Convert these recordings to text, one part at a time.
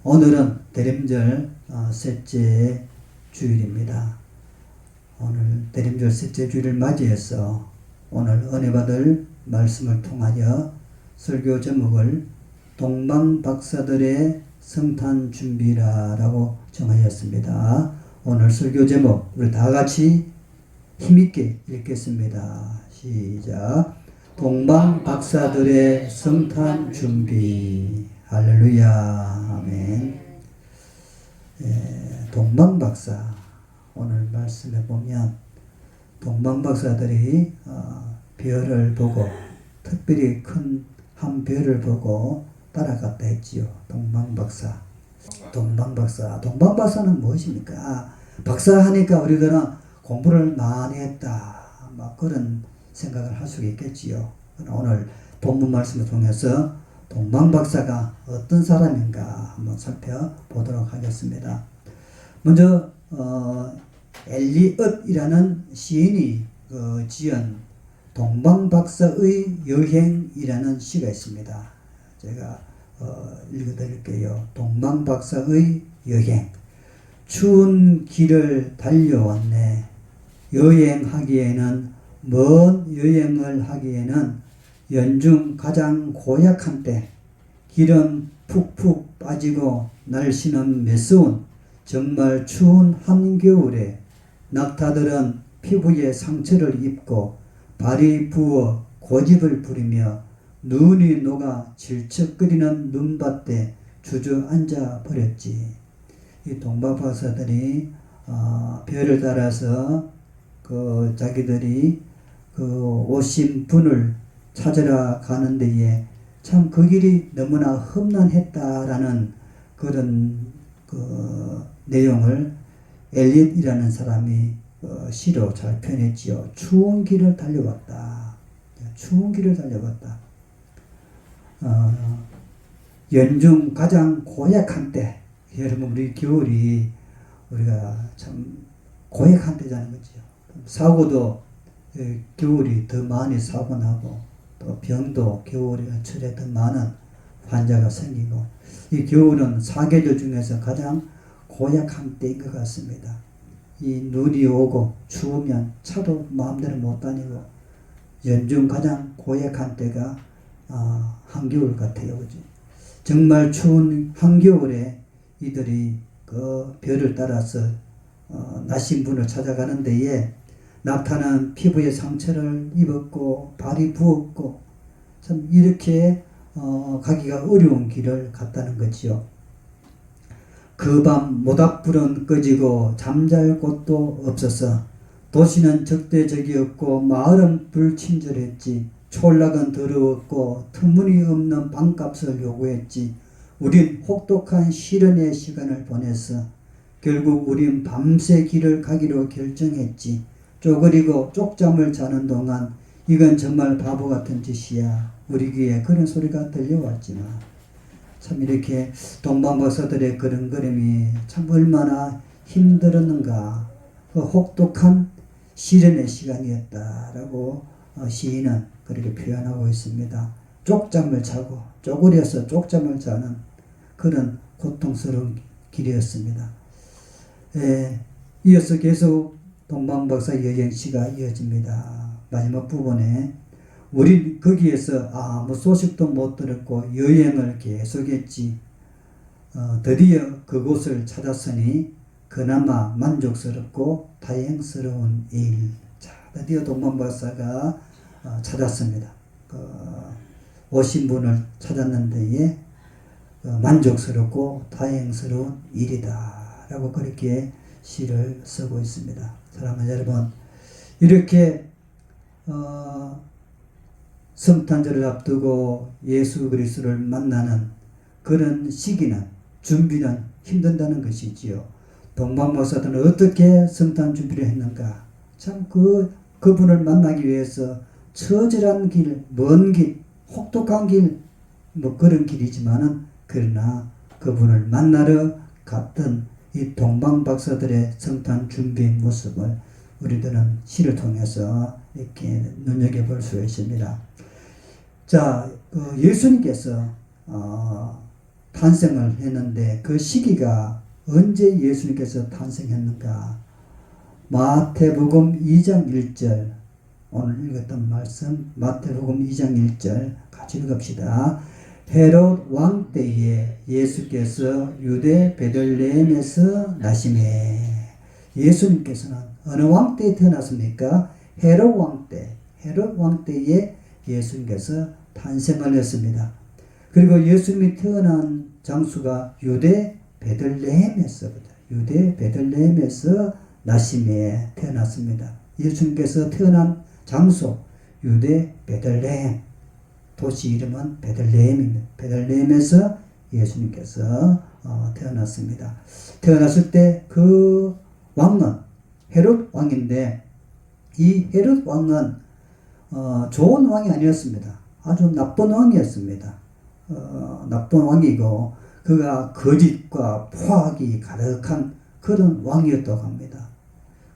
오늘은 대림절 셋째 주일입니다. 오늘 대림절 셋째 주일을 맞이해서 오늘 은혜 받을 말씀을 통하여 설교 제목을 동방박사들의 성탄 준비라라고 정하였습니다. 오늘 설교 제목 우리 다 같이 힘있게 읽겠습니다. 시작. 동방박사들의 성탄 준비. 할렐루야. 아멘. 동방박사 오늘 말씀에 보면 동방박사들이 별을 보고 특별히 큰 한 별을 보고 따라갔다 했지요. 동방박사는 무엇입니까? 박사하니까 우리들은 공부를 많이 했다 막 그런 생각을 할 수 있겠지요. 오늘 본문 말씀을 통해서 동방박사가 어떤 사람인가 한번 살펴보도록 하겠습니다. 먼저 엘리엇이라는 시인이 지은 동방박사의 여행이라는 시가 있습니다. 제가 읽어드릴게요. 동방박사의 여행. 추운 길을 달려왔네. 여행을 하기에는 연중 가장 고약한 때, 기름 푹푹 빠지고 날씨는 매서운 정말 추운 한겨울에 낙타들은 피부에 상처를 입고 발이 부어 고집을 부리며 눈이 녹아 질척거리는 눈밭에 주저앉아 버렸지. 이 동방박사들이 별을 따라서 자기들이 오신 분을 찾으러 가는 데에 참 그 길이 너무나 험난했다라는 그런 내용을 엘리엇이라는 사람이 시로 잘 표현했지요. 추운 길을 달려왔다. 연중 가장 고약한 때. 여러분 우리 겨울이 우리가 참 고약한 때잖아요. 그렇죠? 사고도 겨울이 더 많이 사고 나고 또 병도 겨울이나 철에 더 많은 환자가 생기고 이 겨울은 사계절 중에서 가장 고약한 때인 것 같습니다. 이 눈이 오고 추우면 차도 마음대로 못 다니고 연중 가장 고약한 때가 한겨울 같아요. 그죠? 정말 추운 한겨울에 이들이 그 별을 따라서 나신 분을 찾아가는 데에 낙타는 피부에 상처를 입었고 발이 부었고 참 이렇게 가기가 어려운 길을 갔다는 거지요. 그 밤 모닥불은 꺼지고 잠잘 곳도 없어서 도시는 적대적이었고 마을은 불친절했지. 촌락은 더러웠고 터무니없는 방값을 요구했지. 우린 혹독한 시련의 시간을 보내서 결국 우린 밤새 길을 가기로 결정했지. 쪼그리고 쪽잠을 자는 동안 이건 정말 바보 같은 짓이야. 우리 귀에 그런 소리가 들려왔지만 참 이렇게 동방박사들의 그런거림이 참 얼마나 힘들었는가. 그 혹독한 시련의 시간이었다라고 시인은 그렇게 표현하고 있습니다. 쪽잠을 자고 쪼그려서 쪽잠을 자는 그런 고통스러운 길이었습니다. 이어서 계속 동방박사 여행시가 이어집니다. 마지막 부분에 우리 거기에서 아무 소식도 못 들었고 여행을 계속했지. 드디어 그곳을 찾았으니 그나마 만족스럽고 다행스러운 일. 자, 드디어 동방박사가 찾았습니다. 오신 분을 찾았는데 만족스럽고 다행스러운 일이다 라고 그렇게 시를 쓰고 있습니다. 사랑하는 여러분, 이렇게 성탄절을 앞두고 예수 그리스도를 만나는 그런 시기는 준비는 힘든다는 것이지요. 동방박사들은 어떻게 성탄 준비를 했는가? 참 그분을 만나기 위해서 처절한 길, 먼 길, 혹독한 길, 그런 길이지만은 그러나 그분을 만나러 갔던 이 동방박사들의 성탄 준비 모습을 우리들은 시를 통해서 이렇게 눈여겨볼 수 있습니다. 자, 예수님께서 탄생을 했는데 그 시기가 언제 예수님께서 탄생했는가? 마태복음 2장 1절, 오늘 읽었던 말씀 마태복음 2장 1절 같이 읽읍시다. 헤롯 왕 때에 예수께서 유대 베들레헴에서 나시매. 예수님께서는 어느 왕 때에 태어났습니까? 헤롯 왕 때. 헤롯 왕 때에 예수님께서 탄생을 했습니다. 그리고 예수님이 태어난 장소가 유대 베들레헴에서부터, 유대 베들레헴에서 나심에 태어났습니다. 예수님께서 태어난 장소 유대 베들레헴, 도시 이름은 베들레헴입니다. 베들레헴에서 예수님께서 태어났습니다. 태어났을 때 그 왕은 헤롯 왕인데, 이 헤롯 왕은 좋은 왕이 아니었습니다. 아주 나쁜 왕이었습니다. 나쁜 왕이고 그가 거짓과 포악이 가득한 그런 왕이었다고 합니다.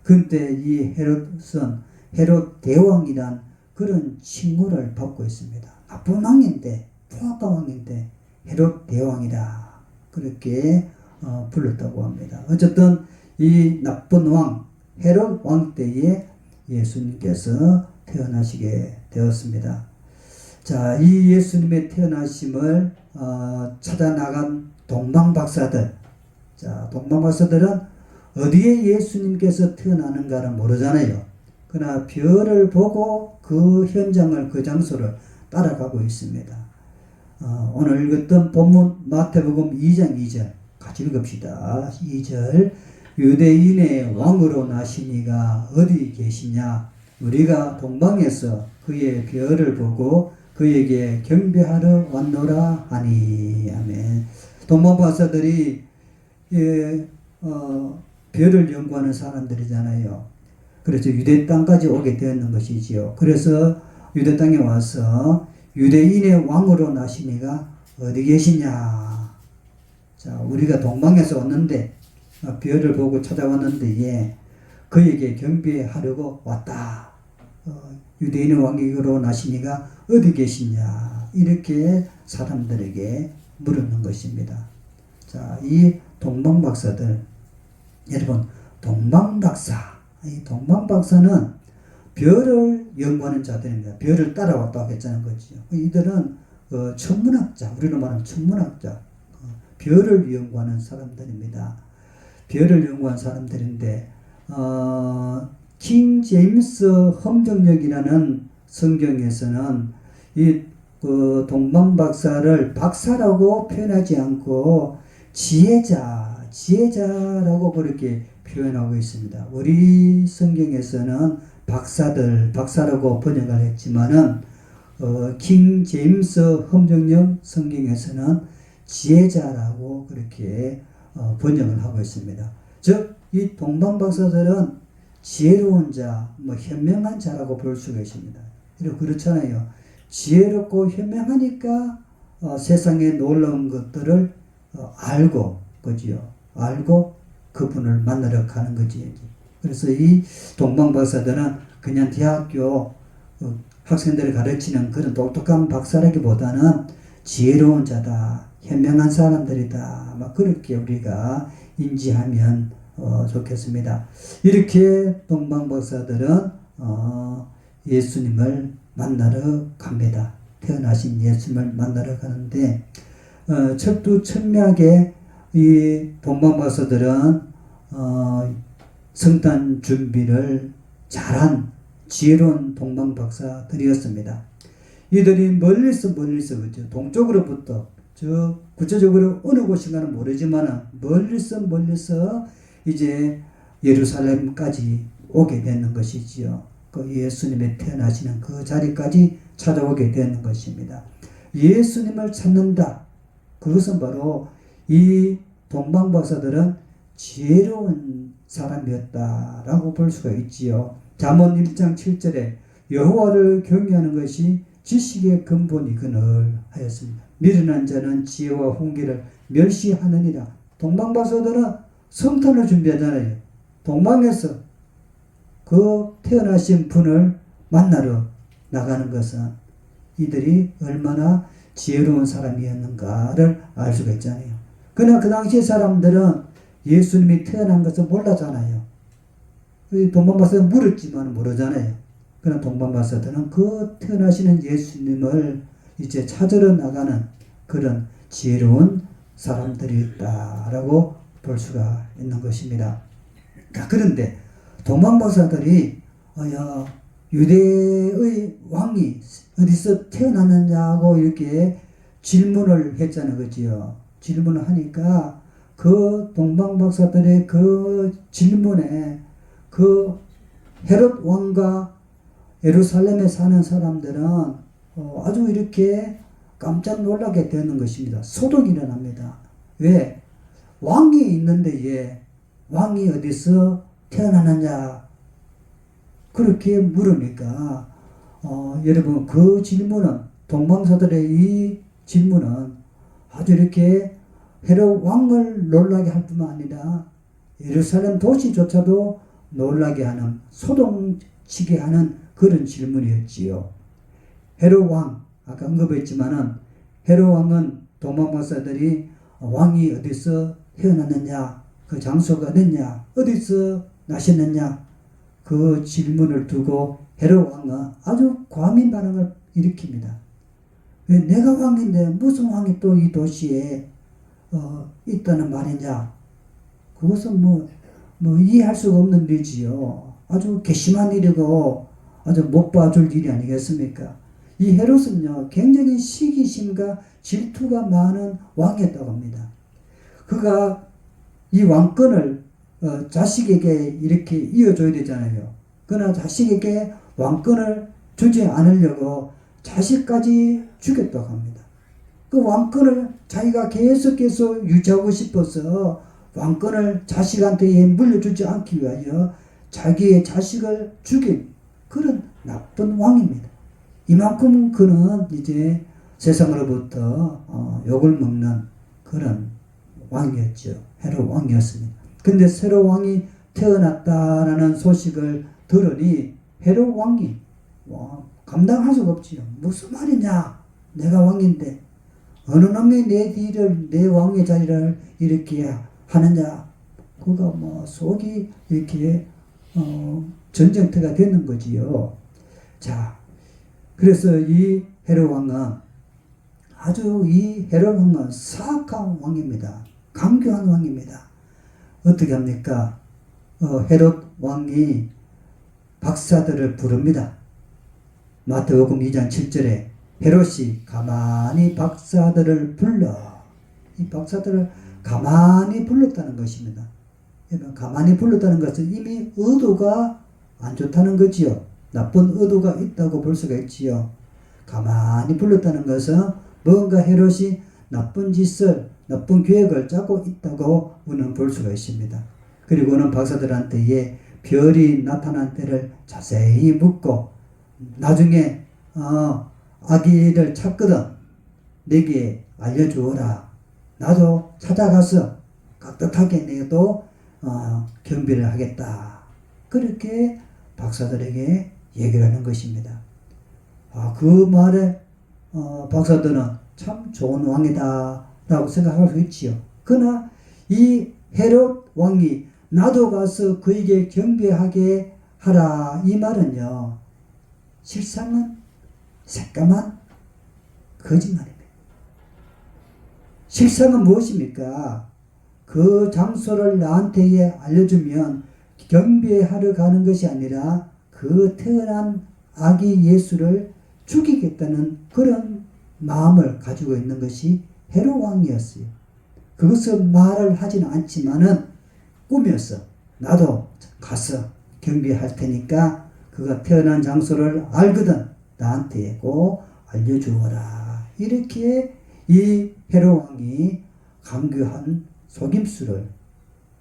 그때 이 헤롯은 헤롯 대왕이란 그런 칭호를 받고 있습니다. 나쁜 왕인데, 포악한 왕인데 헤롯 대왕이다, 그렇게 불렀다고 합니다. 어쨌든 이 나쁜 왕 헤롯 왕 때에 예수님께서 태어나시게 되었습니다. 자, 이 예수님의 태어나심을 찾아 나간 동방박사들, 자, 동방박사들은 어디에 예수님께서 태어나는가를 모르잖아요. 그러나 별을 보고 그 현장을, 그 장소를 따라가고 있습니다. 오늘 읽었던 본문 마태복음 2장 2절 같이 읽읍시다. 2절, 유대인의 왕으로 나신 이가 어디 계시냐? 우리가 동방에서 그의 별을 보고 그에게 경배하러 왔노라 하니. 아멘. 동방박사들이 별을 연구하는 사람들이잖아요. 그래서 유대 땅까지 오게 되었는 것이지요. 그래서 유대 땅에 와서 유대인의 왕으로 나신 이가 어디 계시냐? 자, 우리가 동방에서 왔는데, 별을 보고 찾아왔는데, 그에게 경배하려고 왔다. 유대인의 왕으로 나신 이가 어디 계시냐? 이렇게 사람들에게 물었는 것입니다. 자, 이 동방박사들, 여러분, 동방박사, 이 동방박사는 별을 연구하는 자들입니다. 별을 따라왔다고 했자는 거죠. 이들은 천문학자, 우리로 말하면 천문학자, 별을 연구하는 사람들입니다. 별을 연구한 사람들인데, 킹 제임스 헌정역이라는 성경에서는 이 동방박사를 박사라고 표현하지 않고 지혜자라고 그렇게 표현하고 있습니다. 우리 성경에서는 박사라고 번역을 했지만은 킹 제임스 헌정역 성경에서는 지혜자라고 그렇게 번역을 하고 있습니다. 즉, 이 동방박사들은 지혜로운 자, 현명한 자라고 볼 수가 있습니다. 그렇잖아요. 지혜롭고 현명하니까 세상에 놀라운 것들을 알고, 그지요? 알고 그분을 만나러 가는 거지. 그래서 이 동방박사들은 그냥 대학교 학생들을 가르치는 그런 똑똑한 박사라기보다는 지혜로운 자다, 현명한 사람들이다, 막 그렇게 우리가 인지하면 좋겠습니다. 이렇게 동방박사들은 예수님을 만나러 갑니다. 태어나신 예수님을 만나러 가는데 철두철미하게 이 동방박사들은 성탄 준비를 잘한 지혜로운 동방박사들이었습니다. 이들이 멀리서 그죠? 동쪽으로부터, 구체적으로 어느 곳인가는 모르지만 멀리서 이제 예루살렘까지 오게 되는 것이지요. 그 예수님의 태어나시는 그 자리까지 찾아오게 되는 것입니다. 예수님을 찾는다. 그것은 바로 이 동방박사들은 지혜로운 사람이었다라고 볼 수가 있지요. 잠언 1장 7절에 여호와를 경외하는 것이 지식의 근본이거늘 하였습니다. 미련한 자는 지혜와 훈계를 멸시하느니라. 동방박사들은 성탄을 준비하잖아요. 동방에서 그 태어나신 분을 만나러 나가는 것은 이들이 얼마나 지혜로운 사람이었는가를 알 수가 있잖아요. 그러나 그 당시 사람들은 예수님이 태어난 것을 몰랐잖아요. 동방박사는 물었지만 모르잖아요. 그러나 동방박사들은 그 태어나시는 예수님을 이제 찾으러 나가는 그런 지혜로운 사람들이 있다라고 볼 수가 있는 것입니다. 그런데 동방박사들이 유대의 왕이 어디서 태어났느냐고 이렇게 질문을 했잖아요. 그지요? 질문을 하니까 그 동방박사들의 그 질문에 그 헤롯 왕과 예루살렘에 사는 사람들은 아주 이렇게 깜짝 놀라게 되는 것입니다. 소동이 일어납니다. 왜? 왕이 있는데 왕이 어디서 태어나느냐 그렇게 물으니까 여러분 그 질문은 동방사들의 이 질문은 아주 이렇게 헤롯 왕을 놀라게 할 뿐만 아니라 예루살렘 도시조차도 놀라게 하는 소동치게 하는 그런 질문이었지요. 헤롯 왕 아까 언급했지만은 헤롯 왕은 동방박사들이 왕이 어디서 태어났느냐 그 장소가 어딨냐 어디서 나셨느냐 그 질문을 두고 헤롯 왕은 아주 과민 반응을 일으킵니다. 왜 내가 왕인데 무슨 왕이 또 이 도시에 있다는 말이냐. 그것은 뭐 이해할 수가 없는 일이지요. 아주 괘씸한 일이고 아주 못 봐줄 일이 아니겠습니까? 이 헤롯은요 굉장히 시기심과 질투가 많은 왕이었다고 합니다. 그가 이 왕권을 자식에게 이렇게 이어줘야 되잖아요. 그러나 자식에게 왕권을 주지 않으려고 자식까지 죽였다고 합니다. 그 왕권을 자기가 계속해서 유지하고 싶어서 왕권을 자식한테 물려주지 않기 위하여 자기의 자식을 죽인 그런 나쁜 왕입니다. 이만큼 그는 이제 세상으로부터 욕을 먹는 그런 왕이었죠. 헤롯 왕이었습니다. 근데 헤롯 왕이 태어났다라는 소식을 들으니 헤롯 왕이 감당할 수가 없지요. 무슨 말이냐? 내가 왕인데 어느 놈이 내 뒤를 내 왕의 자리를 이렇게 하느냐? 그가 속이 이렇게 전쟁터가 되는 거지요. 자, 그래서 이 헤롯 왕은 아주 이 헤롯 왕은 사악한 왕입니다. 강교한 왕입니다. 어떻게 합니까? 헤롯 왕이 박사들을 부릅니다. 마태복음 2장 7절에 헤롯이 가만히 박사들을 불러 이 박사들을 가만히 불렀다는 것입니다. 가만히 불렀다는 것은 이미 의도가 안 좋다는 거지요. 나쁜 의도가 있다고 볼 수가 있지요. 가만히 불렀다는 것은 뭔가 헤롯이 나쁜 짓을 나쁜 계획을 짜고 있다고 우리는 볼 수가 있습니다. 그리고는 박사들한테 별이 나타난 때를 자세히 묻고 나중에 아기를 찾거든 내게 알려주어라. 나도 찾아가서 깍듯하게 내도 경비를 하겠다. 그렇게 박사들에게 얘기를 하는 것입니다. 그 말에 박사들은 참 좋은 왕이다 라고 생각할 수 있지요. 그러나 이 헤롯 왕이 나도 가서 그에게 경배하게 하라 이 말은요 실상은 새까만 거짓말입니다. 실상은 무엇입니까? 그 장소를 나한테 알려주면 경배하러 가는 것이 아니라 그 태어난 아기 예수를 죽이겠다는 그런 마음을 가지고 있는 것이 헤롯 왕이었어요. 그것을 말을 하지는 않지만은 꿈이었어. 나도 가서 경배할 테니까 그가 태어난 장소를 알거든 나한테 꼭 알려주어라. 이렇게 이 헤롯 왕이 강교한 속임수를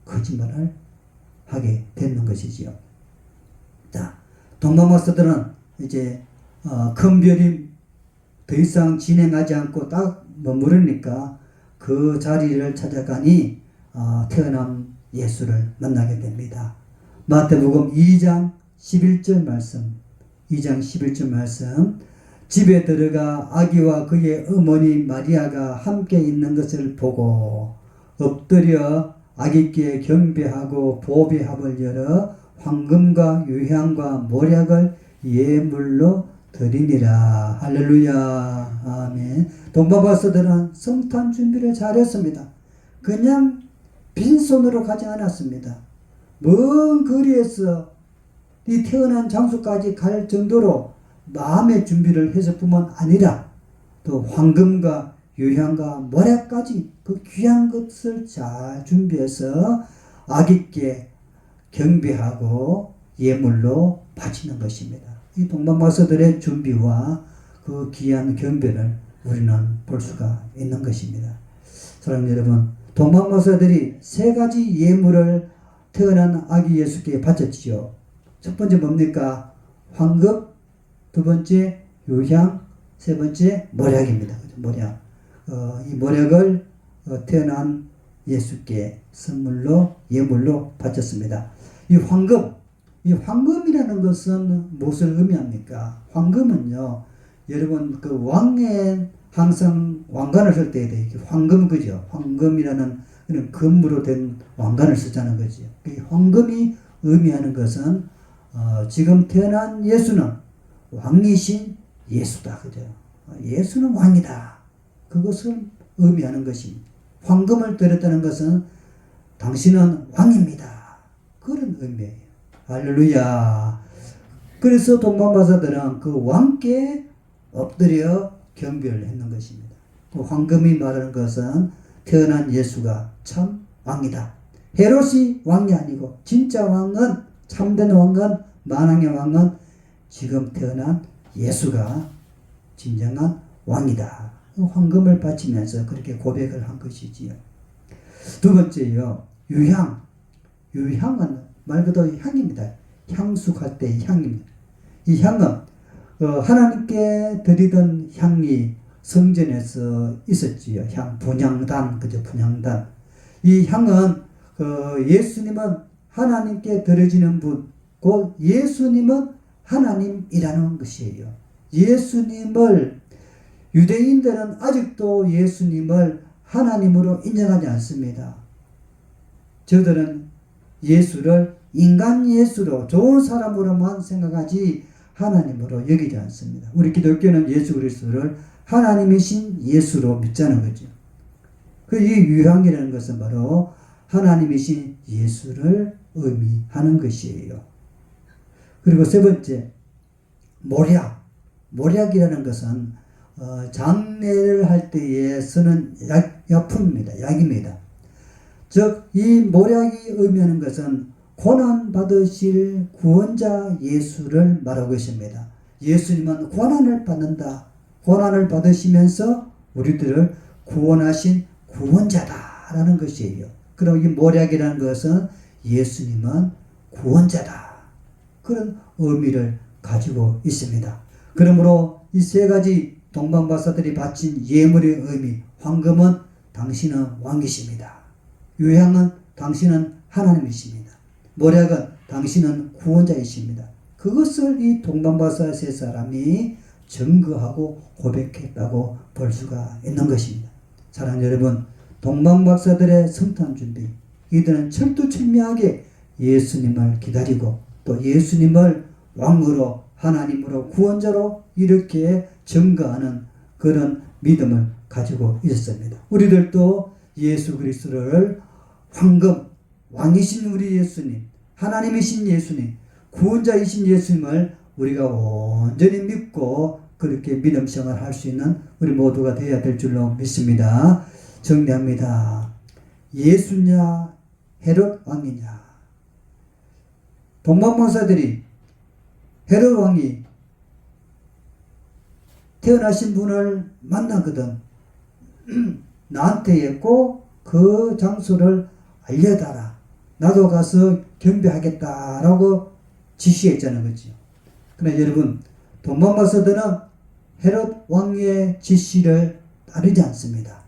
거짓말을 하게 되는 것이지요. 자, 동방박사들은 이제 큰 별이 더 이상 진행하지 않고 딱 머무르니까 그 자리를 찾아가니 태어난 예수를 만나게 됩니다. 마태복음 2장 11절 말씀 집에 들어가 아기와 그의 어머니 마리아가 함께 있는 것을 보고 엎드려 아기께 경배하고 보배합을 열어 황금과 유향과 모략을 예물로 드리니라. 할렐루야. 아멘. 동방박사들은 성탄 준비를 잘했습니다. 그냥 빈손으로 가지 않았습니다. 먼 거리에서 이 태어난 장소까지 갈 정도로 마음의 준비를 해서 뿐만 아니라 또 황금과 유향과 모략까지 그 귀한 것을 잘 준비해서 아기께 경배하고 예물로 바치는 것입니다. 이 동방박사들의 준비와 그 귀한 경배를 우리는 볼 수가 있는 것입니다. 사랑하는 여러분, 동방박사들이 세 가지 예물을 태어난 아기 예수께 바쳤지요. 첫 번째 뭡니까? 황금, 두 번째 유향, 세 번째 모략입니다. 모략. 이 모략을 태어난 예수께 선물로 예물로 바쳤습니다. 이 황금이라는 것은 무엇을 의미합니까? 황금은요, 여러분 그 왕의 항상 왕관을 쓸 때 황금 그죠? 황금이라는 그런 금으로 된 왕관을 쓰자는 거죠. 이 황금이 의미하는 것은 지금 태어난 예수는 왕이신 예수다, 그죠? 예수는 왕이다. 그것을 의미하는 것입니다. 황금을 드렸다는 것은 당신은 왕입니다. 그런 의미예요. 할렐루야. 그래서 동방박사들은 그 왕께 엎드려 경배를 했는 것입니다. 그 황금이 말하는 것은 태어난 예수가 참 왕이다. 헤롯이 왕이 아니고 진짜 왕은, 참된 왕은, 만왕의 왕은 지금 태어난 예수가 진정한 왕이다. 황금을 바치면서 그렇게 고백을 한 것이지요. 두 번째요, 유향. 유향은 말 그대로 향입니다. 향수할 때의 향입니다. 이 향은 하나님께 드리던 향이 성전에서 있었지요. 향, 분향단, 그죠? 분향단. 이 향은 예수님은 하나님께 드려지는 분, 곧 예수님은 하나님이라는 것이에요. 예수님을, 유대인들은 아직도 예수님을 하나님으로 인정하지 않습니다. 저들은 예수를 인간 예수로, 좋은 사람으로만 생각하지 하나님으로 여기지 않습니다. 우리 기독교는 예수 그리스도를 하나님이신 예수로 믿자는 거죠. 이 유향이라는 것은 바로 하나님이신 예수를 의미하는 것이에요. 그리고 세 번째, 모략. 모략이라는 것은 장례를 할 때에 쓰는 약품입니다. 약입니다. 즉, 이 모략이 의미하는 것은 고난받으실 구원자 예수를 말하고 있습니다. 예수님은 고난을 받는다. 고난을 받으시면서 우리들을 구원하신 구원자다라는 것이에요. 그럼 이 모략이라는 것은 예수님은 구원자다. 그런 의미를 가지고 있습니다. 그러므로 이 세 가지 동방박사들이 바친 예물의 의미, 황금은 당신은 왕이십니다. 유향은 당신은 하나님이십니다. 모략은 당신은 구원자이십니다. 그것을 이 동방박사 세 사람이 증거하고 고백했다고 볼 수가 있는 것입니다. 사랑하는 여러분, 동방박사들의 성탄 준비, 이들은 철두철미하게 예수님을 기다리고 또 예수님을 왕으로, 하나님으로, 구원자로 이렇게 증거하는 그런 믿음을 가지고 있었습니다. 우리들도 예수 그리스도를 황금, 왕이신 우리 예수님, 하나님이신 예수님, 구원자이신 예수님을 우리가 온전히 믿고 그렇게 믿음 생활을 할 수 있는 우리 모두가 되어야 될 줄로 믿습니다. 정리합니다. 예수냐 헤롯 왕이냐. 동방박사들이 헤롯 왕이 태어나신 분을 만나거든 나한테 꼭 그 장소를 알려달라. 나도 가서 경배하겠다라고 지시했잖아요. 그렇죠? 그러나 여러분, 동방박사들은 헤롯 왕의 지시를 따르지 않습니다.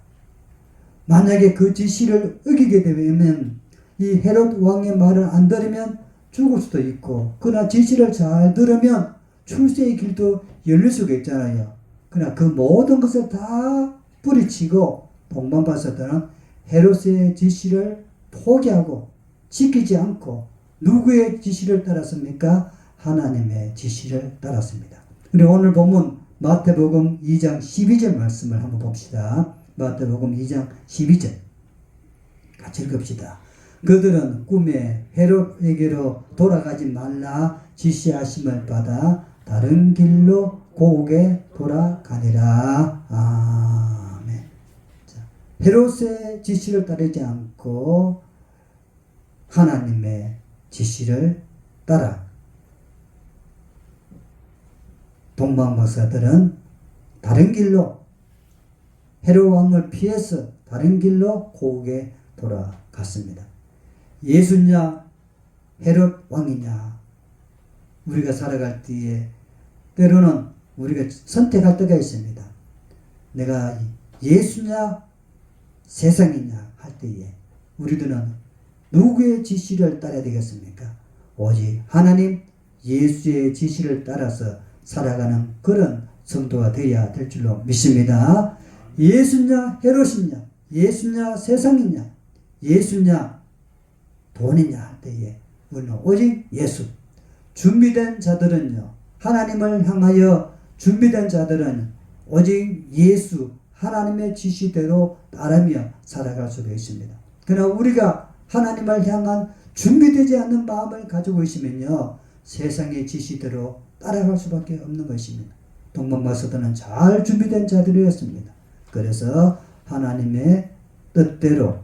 만약에 그 지시를 어기게 되면 이 헤롯 왕의 말을 안 들으면 죽을 수도 있고, 그러나 지시를 잘 들으면 출세의 길도 열릴 수가 있잖아요. 그러나 그 모든 것을 다 뿌리치고 동방박사들은 헤롯의 지시를 포기하고 지키지 않고 누구의 지시를 따랐습니까? 하나님의 지시를 따랐습니다. 우리 오늘 본문 마태복음 2장 12절 말씀을 한번 봅시다. 마태복음 2장 12절 같이 읽읍시다. 그들은 꿈에 헤롯에게로 돌아가지 말라 지시하심을 받아 다른 길로 고국에 돌아가니라. 아멘. 자, 헤롯의 지시를 따르지 않고 하나님의 지시를 따라 동방박사들은 다른 길로 헤롯 왕을 피해서 다른 길로 고국에 돌아갔습니다. 예수냐 헤롯 왕이냐, 우리가 살아갈 때에 때로는 우리가 선택할 때가 있습니다. 내가 예수냐 세상이냐 할 때에 우리들은 누구의 지시를 따라야 되겠습니까? 오직 하나님 예수의 지시를 따라서 살아가는 그런 성도가 되어야 될 줄로 믿습니다. 예수냐 헤롯이냐, 예수냐 세상이냐, 예수냐 돈이냐 할 때에 우리는 오직 예수. 준비된 자들은요, 하나님을 향하여 준비된 자들은 오직 예수 하나님의 지시대로 따르며 살아갈 수가 있습니다. 그러나 우리가 하나님을 향한 준비되지 않는 마음을 가지고 있으면요, 세상의 지시대로 따라갈 수밖에 없는 것입니다. 동방박사들은 잘 준비된 자들이었습니다. 그래서 하나님의 뜻대로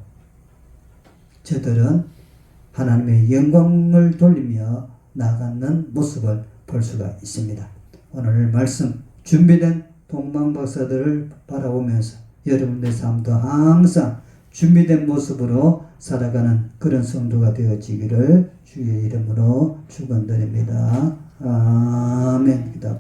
저들은 하나님의 영광을 돌리며 나아가는 모습을 볼 수가 있습니다. 오늘 말씀 준비된 동방박사들을 바라보면서 여러분의 삶도 항상 준비된 모습으로 살아가는 그런 성도가 되어지기를 주의 이름으로 축원드립니다. 아멘.